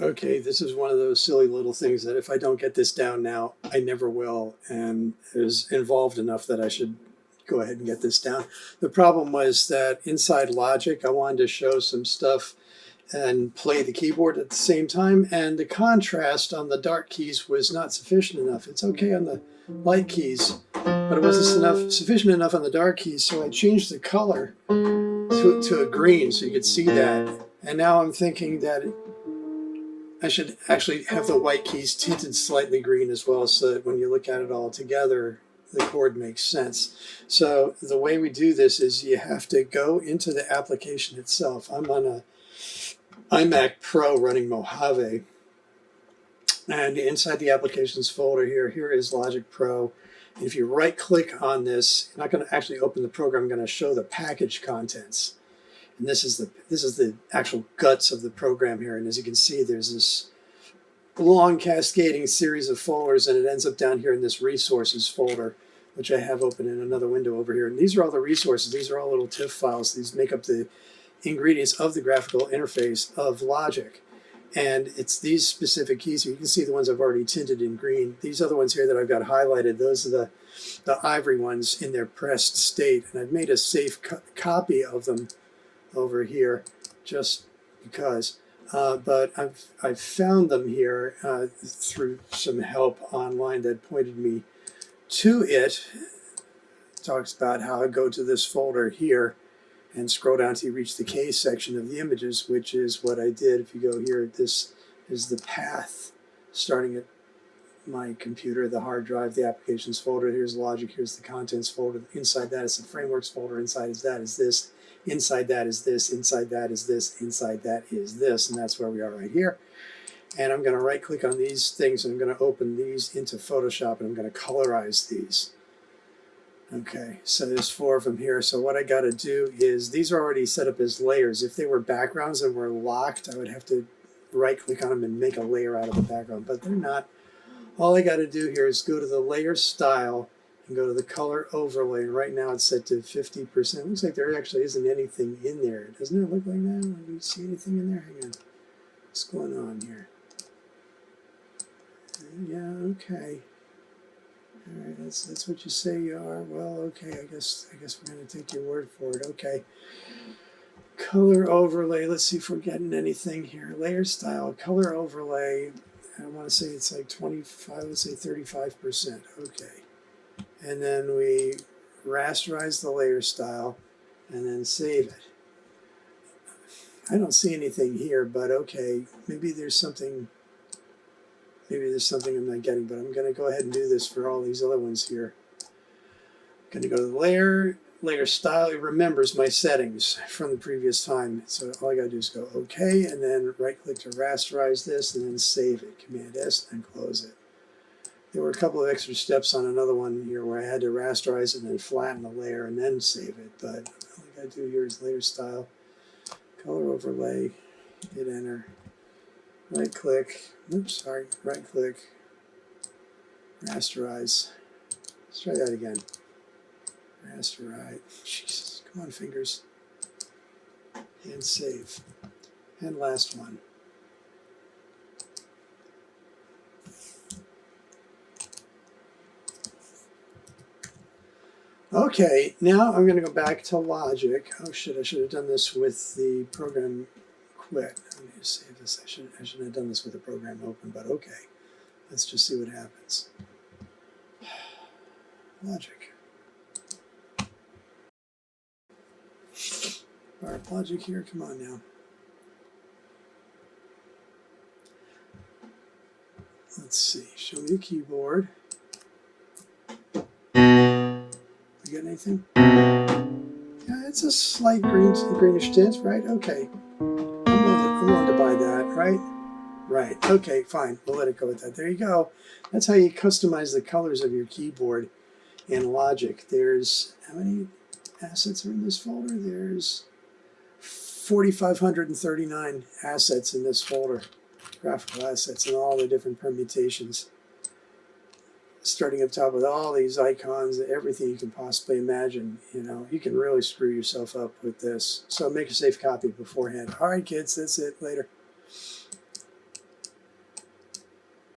Okay, this is one of those silly little things that if I don't get this down now, I never will, and is involved enough that I should go ahead and get this down. The problem was that inside Logic, I wanted to show some stuff and play the keyboard at the same time, and the contrast on the dark keys was not sufficient enough. It's okay on the light keys, but it wasn't sufficient enough on the dark keys, so I changed the color to a green so you could see that. And now I'm thinking that I should actually have the white keys tinted slightly green as well, so that when you look at it all together, the chord makes sense. So the way we do this is you have to go into the application itself. I'm on a iMac Pro running Mojave, and inside the applications folder here is Logic Pro. And if you right click on this, you're not going to actually open the program. I'm going to show the package contents. And this is the actual guts of the program here. And as you can see, there's this long cascading series of folders, and it ends up down here in this resources folder, which I have open in another window over here. And these are all the resources. These are all little TIFF files. These make up the ingredients of the graphical interface of Logic. And it's these specific keys here. You can see the ones I've already tinted in green. These other ones here that I've got highlighted, those are the ivory ones in their pressed state. And I've made a safe copy of them over here just because. But I've found them here through some help online that pointed me to it. It talks about how I go to this folder here and scroll down till you reach the K section of the images, which is what I did. If you go here, this is the path starting at my computer, the hard drive, the applications folder. Here's Logic, here's the contents folder. Inside that is the frameworks folder. Inside that is this. Inside that is this. Inside that is this. Inside that is this. And that's where we are right here. And I'm going to right click on these things, and I'm going to open these into Photoshop, and I'm going to colorize these. Okay, so there's 4 of them here. So what I got to do is, these are already set up as layers. If they were backgrounds and were locked, I would have to right click on them and make a layer out of the background, but they're not. All I got to do here is go to the layer style and go to the color overlay. Right now it's set to 50%. Looks like there actually isn't anything in there. Doesn't it look like that? Do you see anything in there? Hang on. What's going on here? Yeah, okay. All right, that's what you say you are. Well, okay, I guess we're going to take your word for it. Okay. Color overlay. Let's see if we're getting anything here. Layer style, color overlay. I want to say it's like 25, let's say 35%. Okay. And then we rasterize the layer style and then save it. I don't see anything here, but okay, maybe there's something I'm not getting, but I'm going to go ahead and do this for all these other ones here. I'm going to go to the layer style. It remembers my settings from the previous time. So all I got to do is go OK, and then right click to rasterize this, and then save it. Command S, and close it. There were a couple of extra steps on another one here where I had to rasterize it and then flatten the layer and then save it. But all I got to do here is layer style, color overlay, hit enter. Right click, right click, rasterize. Let's try that again. Rasterize, Jesus, come on fingers. And save. And last one. Okay, now I'm going to go back to Logic. Oh shit, I should have done this with the program quit. I need to save this. I shouldn't have done this with the program open, but okay. Let's just see what happens. Logic. All right, Logic here, come on now. Let's see, show me the keyboard. You got anything? Yeah, it's a slight greenish tint, right? Okay. I'm willing to buy that, right? Right. Okay, fine. We'll let it go with that. There you go. That's how you customize the colors of your keyboard in Logic. There's, how many assets are in this folder? There's 4,539 assets in this folder. Graphical assets and all the different permutations. Starting up top with all these icons, everything you can possibly imagine. You know, you can really screw yourself up with this. So make a safe copy beforehand. All right, kids, that's it. Later.